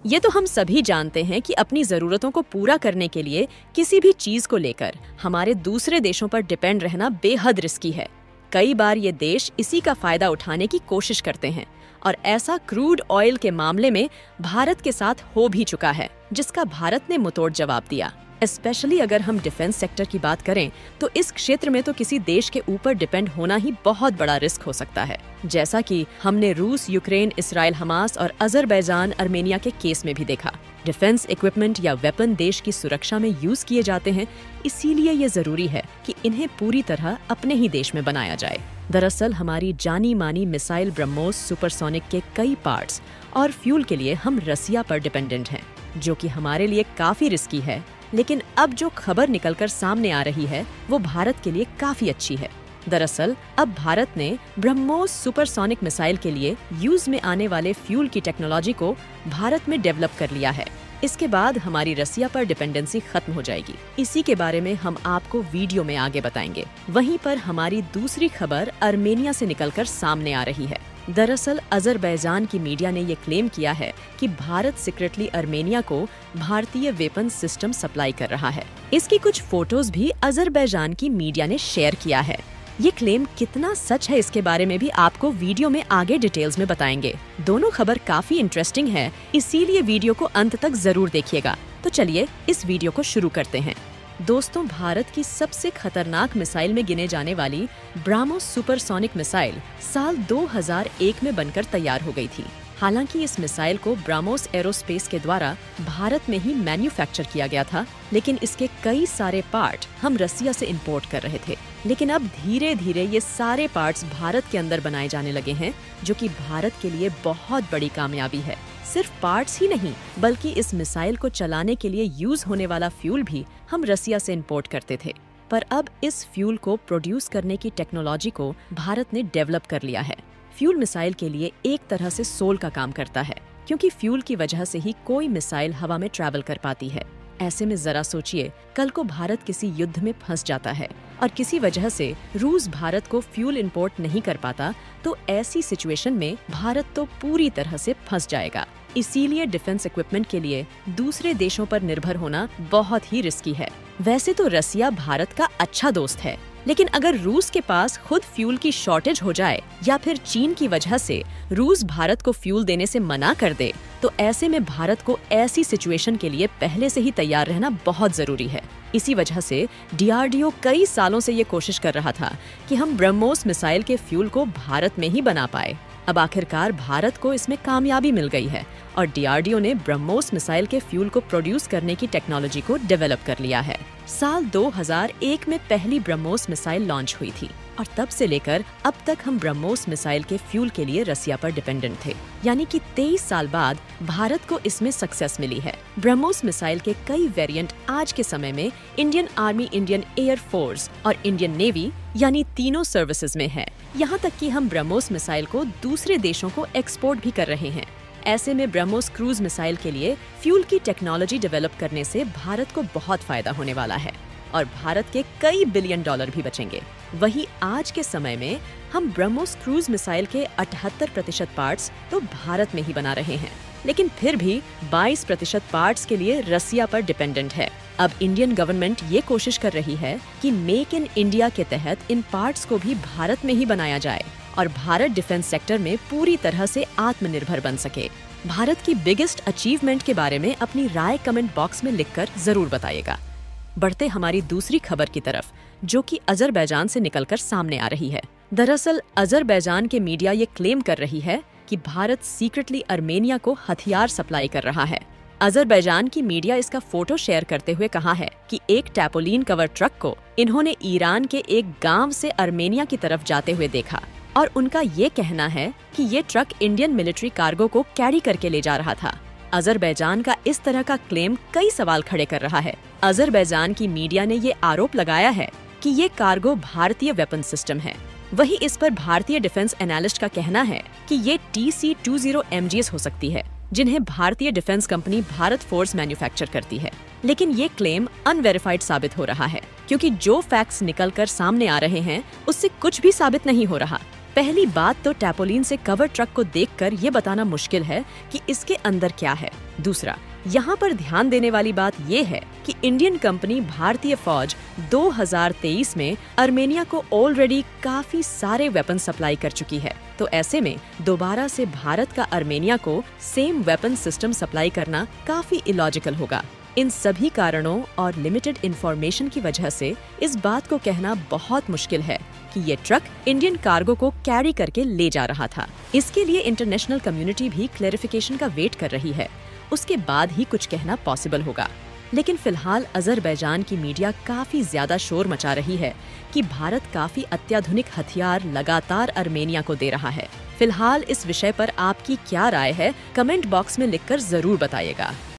ये तो हम सभी जानते हैं कि अपनी जरूरतों को पूरा करने के लिए किसी भी चीज को लेकर हमारे दूसरे देशों पर डिपेंड रहना बेहद रिस्की है। कई बार ये देश इसी का फायदा उठाने की कोशिश करते हैं और ऐसा क्रूड ऑयल के मामले में भारत के साथ हो भी चुका है, जिसका भारत ने मुंहतोड़ जवाब दिया। स्पेशली अगर हम डिफेंस सेक्टर की बात करें तो इस क्षेत्र में तो किसी देश के ऊपर डिपेंड होना ही बहुत बड़ा रिस्क हो सकता है, जैसा कि हमने रूस, यूक्रेन, इसराइल, हमास और अजरबैजान, अर्मेनिया के केस में भी देखा। डिफेंस इक्विपमेंट या वेपन देश की सुरक्षा में यूज किए जाते हैं, इसीलिए ये जरूरी है कि इन्हें पूरी तरह अपने ही देश में बनाया जाए। दरअसल हमारी जानी मानी मिसाइल ब्रह्मोस सुपरसोनिक के कई पार्ट्स और फ्यूल के लिए हम रसिया पर डिपेंडेंट हैं, जो कि हमारे लिए काफी रिस्की है। लेकिन अब जो खबर निकलकर सामने आ रही है वो भारत के लिए काफी अच्छी है। दरअसल अब भारत ने ब्रह्मोस सुपरसोनिक मिसाइल के लिए यूज में आने वाले फ्यूल की टेक्नोलॉजी को भारत में डेवलप कर लिया है। इसके बाद हमारी रसिया पर डिपेंडेंसी खत्म हो जाएगी। इसी के बारे में हम आपको वीडियो में आगे बताएंगे। वहीं पर हमारी दूसरी खबर अर्मेनिया से निकलकर सामने आ रही है। दरअसल अजरबैजान की मीडिया ने ये क्लेम किया है कि भारत सीक्रेटली अर्मेनिया को भारतीय वेपन सिस्टम सप्लाई कर रहा है। इसकी कुछ फोटोज भी अजरबैजान की मीडिया ने शेयर किया है। ये क्लेम कितना सच है इसके बारे में भी आपको वीडियो में आगे डिटेल्स में बताएंगे। दोनों खबर काफी इंटरेस्टिंग है, इसीलिए वीडियो को अंत तक जरूर देखिएगा। तो चलिए इस वीडियो को शुरू करते हैं। दोस्तों, भारत की सबसे खतरनाक मिसाइल में गिने जाने वाली ब्रह्मोस सुपरसोनिक मिसाइल साल 2001 में बनकर तैयार हो गई थी। हालांकि इस मिसाइल को ब्रह्मोस एरोस्पेस के द्वारा भारत में ही मैन्युफैक्चर किया गया था, लेकिन इसके कई सारे पार्ट हम रसिया से इंपोर्ट कर रहे थे। लेकिन अब धीरे धीरे ये सारे पार्ट्स भारत के अंदर बनाए जाने लगे हैं, जो कि भारत के लिए बहुत बड़ी कामयाबी है। सिर्फ पार्ट्स ही नहीं, बल्कि इस मिसाइल को चलाने के लिए यूज होने वाला फ्यूल भी हम रसिया से इंपोर्ट करते थे। पर अब इस फ्यूल को प्रोड्यूस करने की टेक्नोलॉजी को भारत ने डेवलप कर लिया है। फ्यूल मिसाइल के लिए एक तरह से सोल का काम करता है, क्योंकि फ्यूल की वजह से ही कोई मिसाइल हवा में ट्रैवल कर पाती है। ऐसे में जरा सोचिए, कल को भारत किसी युद्ध में फंस जाता है और किसी वजह से रूस भारत को फ्यूल इंपोर्ट नहीं कर पाता, तो ऐसी सिचुएशन में भारत तो पूरी तरह से फंस जाएगा। इसीलिए डिफेंस इक्विपमेंट के लिए दूसरे देशों पर निर्भर होना बहुत ही रिस्की है। वैसे तो रसिया भारत का अच्छा दोस्त है, लेकिन अगर रूस के पास खुद फ्यूल की शॉर्टेज हो जाए या फिर चीन की वजह से रूस भारत को फ्यूल देने से मना कर दे, तो ऐसे में भारत को ऐसी सिचुएशन के लिए पहले से ही तैयार रहना बहुत जरूरी है। इसी वजह से DRDO कई सालों से ये कोशिश कर रहा था कि हम ब्रह्मोस मिसाइल के फ्यूल को भारत में ही बना पाए। अब आखिरकार भारत को इसमें कामयाबी मिल गई है और DRDO ने ब्रह्मोस मिसाइल के फ्यूल को प्रोड्यूस करने की टेक्नोलॉजी को डेवलप कर लिया है। साल 2001 में पहली ब्रह्मोस मिसाइल लॉन्च हुई थी और तब से लेकर अब तक हम ब्रह्मोस मिसाइल के फ्यूल के लिए रसिया पर डिपेंडेंट थे। यानी कि 23 साल बाद भारत को इसमें सक्सेस मिली है। ब्रह्मोस मिसाइल के कई वेरिएंट आज के समय में Indian army, Indian air force और इंडियन नेवी यानी तीनों सर्विसेज में है। यहाँ तक कि हम ब्रह्मोस मिसाइल को दूसरे देशों को एक्सपोर्ट भी कर रहे हैं। ऐसे में ब्रह्मोस क्रूज मिसाइल के लिए फ्यूल की टेक्नोलॉजी डेवलप करने से भारत को बहुत फायदा होने वाला है और भारत के कई बिलियन डॉलर भी बचेंगे। वहीं आज के समय में हम ब्रह्मोस क्रूज मिसाइल के 78% पार्ट्स तो भारत में ही बना रहे हैं, लेकिन फिर भी 22% पार्ट्स के लिए रसिया पर डिपेंडेंट है। अब इंडियन गवर्नमेंट ये कोशिश कर रही है कि मेक इन इंडिया के तहत इन पार्ट्स को भी भारत में ही बनाया जाए और भारत डिफेंस सेक्टर में पूरी तरह से आत्मनिर्भर बन सके। भारत की बिगेस्ट अचीवमेंट के बारे में अपनी राय कमेंट बॉक्स में लिखकर जरूर बताइएगा। बढ़ते हमारी दूसरी खबर की तरफ, जो कि अजरबैजान से निकलकर सामने आ रही है। दरअसल अजरबैजान के मीडिया ये क्लेम कर रही है कि भारत सीक्रेटली अर्मेनिया को हथियार सप्लाई कर रहा है। अजरबैजान की मीडिया इसका फोटो शेयर करते हुए कहा है कि एक टैपोलिन कवर ट्रक को इन्होंने ईरान के एक गांव से अर्मेनिया की तरफ जाते हुए देखा और उनका ये कहना है कि ये ट्रक इंडियन मिलिट्री कार्गो को कैरी करके ले जा रहा था। अजरबैजान का इस तरह का क्लेम कई सवाल खड़े कर रहा है। अजरबैजान की मीडिया ने ये आरोप लगाया है कि ये कार्गो भारतीय वेपन सिस्टम है। वहीं इस पर भारतीय डिफेंस एनालिस्ट का कहना है कि ये TC-20 MGS हो सकती है, जिन्हें भारतीय defence company Bharat force manufacture करती है। लेकिन ये क्लेम अनवेरिफाइड साबित हो रहा है, क्योंकि जो फैक्ट्स निकलकर सामने आ रहे हैं उससे कुछ भी साबित नहीं हो रहा। पहली बात तो टैपोलिन से कवर ट्रक को देखकर ये बताना मुश्किल है कि इसके अंदर क्या है। दूसरा, यहाँ पर ध्यान देने वाली बात ये है कि इंडियन कंपनी भारतीय फौज 2023 में अर्मेनिया को ऑलरेडी काफी सारे वेपन सप्लाई कर चुकी है। तो ऐसे में दोबारा से भारत का अर्मेनिया को सेम वेपन सिस्टम सप्लाई करना काफी इलॉजिकल होगा। इन सभी कारणों और लिमिटेड इंफॉर्मेशन की वजह से इस बात को कहना बहुत मुश्किल है कि ये ट्रक इंडियन कार्गो को कैरी करके ले जा रहा था। इसके लिए इंटरनेशनल कम्युनिटी भी क्लैरिफिकेशन का वेट कर रही है, उसके बाद ही कुछ कहना पॉसिबल होगा। लेकिन फिलहाल अजरबैजान की मीडिया काफी ज्यादा शोर मचा रही है कि भारत काफी अत्याधुनिक हथियार लगातार अर्मेनिया को दे रहा है। फिलहाल इस विषय पर आपकी क्या राय है, कमेंट बॉक्स में लिखकर जरूर बताइएगा।